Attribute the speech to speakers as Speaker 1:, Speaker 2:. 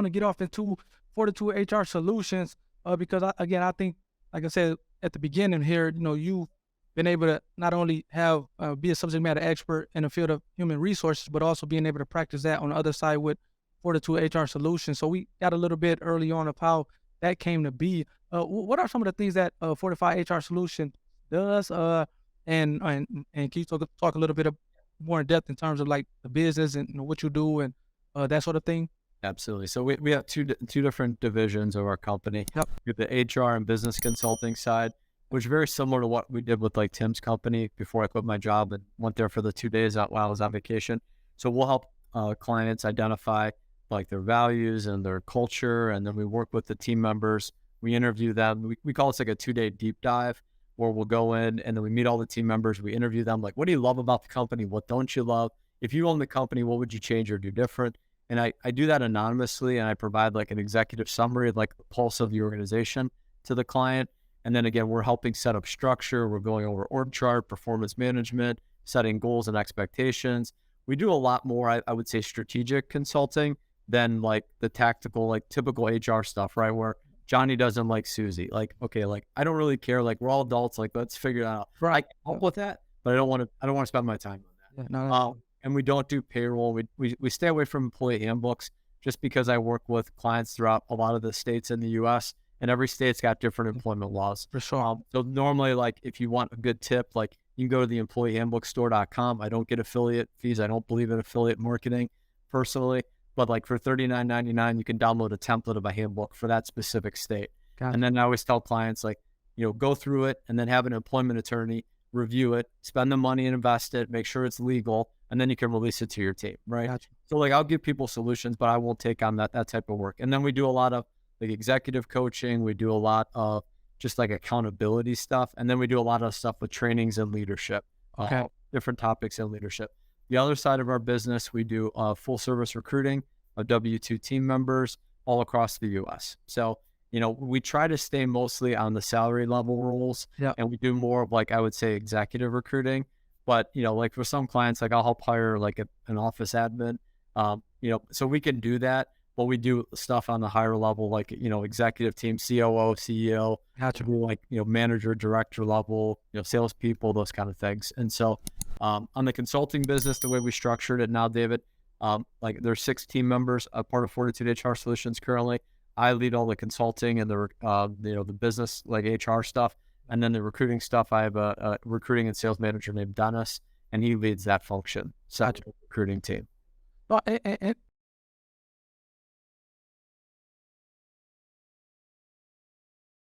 Speaker 1: want to get off into Fortitude HR Solutions because I think, like I said at the beginning here, you've been able to not only have be a subject matter expert in the field of human resources, but also being able to practice that on the other side with Fortitude HR Solutions. So we got a little bit early on of how that came to be. What are some of the things that Fortify HR Solution does? And can you talk a little bit more in depth in terms of like the business and what you do and that sort of thing?
Speaker 2: Absolutely. So we have two different divisions of our company.
Speaker 1: Yep.
Speaker 2: We have the HR and business consulting side, which is very similar to what we did with like Tim's company before I quit my job and went there for the 2 days while I was on vacation. So we'll help clients identify like their values and their culture, and then we work with the team members. We interview them. We call this like a 2-day deep dive where we'll go in and then we meet all the team members. We interview them like, what do you love about the company? What don't you love? If you own the company, what would you change or do different? And I do that anonymously, and I provide like an executive summary of like the pulse of the organization to the client. And then again, we're helping set up structure. We're going over org chart, performance management, setting goals and expectations. We do a lot more, I would say, strategic consulting than like the tactical, like typical HR stuff, right? Where Johnny doesn't like Susie. Like, okay, like I don't really care. Like we're all adults. Like let's figure it out. I
Speaker 1: Right.
Speaker 2: can help with that, but I don't want to spend my time on
Speaker 1: Yeah,
Speaker 2: that.
Speaker 1: no, that's
Speaker 2: And we don't do payroll. We stay away from employee handbooks just because I work with clients throughout a lot of the states in the U.S. and every state's got different employment laws.
Speaker 1: for sure.
Speaker 2: So normally, like if you want a good tip, like you can go to the employeehandbookstore.com. I don't get affiliate fees. I don't believe in affiliate marketing personally, but like for $39.99, you can download a template of a handbook for that specific state.
Speaker 1: Gotcha.
Speaker 2: And then I always tell clients like, go through it and then have an employment attorney review it, spend the money and invest it, make sure it's legal, and then you can release it to your team, right?
Speaker 1: Gotcha.
Speaker 2: So like I'll give people solutions, but I won't take on that type of work. And then we do a lot of like executive coaching. We do a lot of just like accountability stuff. And then we do a lot of stuff with trainings and leadership,
Speaker 1: Okay.
Speaker 2: different topics in leadership. The other side of our business, we do full service recruiting of W-2 team members all across the US. So, we try to stay mostly on the salary level roles,
Speaker 1: Yeah.
Speaker 2: and we do more of like, I would say, executive recruiting. But, like for some clients, like I'll help hire like an office admin, so we can do that, but we do stuff on the higher level, like, executive team, COO, CEO,
Speaker 1: Gotcha.
Speaker 2: like, manager, director level, salespeople, those kind of things. And so on the consulting business, the way we structured it now, David, like there's 6 team members, a part of Fortitude HR Solutions currently. I lead all the consulting and the business like HR stuff. And then the recruiting stuff, I have a recruiting and sales manager named Dennis, and he leads that function, such a recruiting team.
Speaker 1: Well, and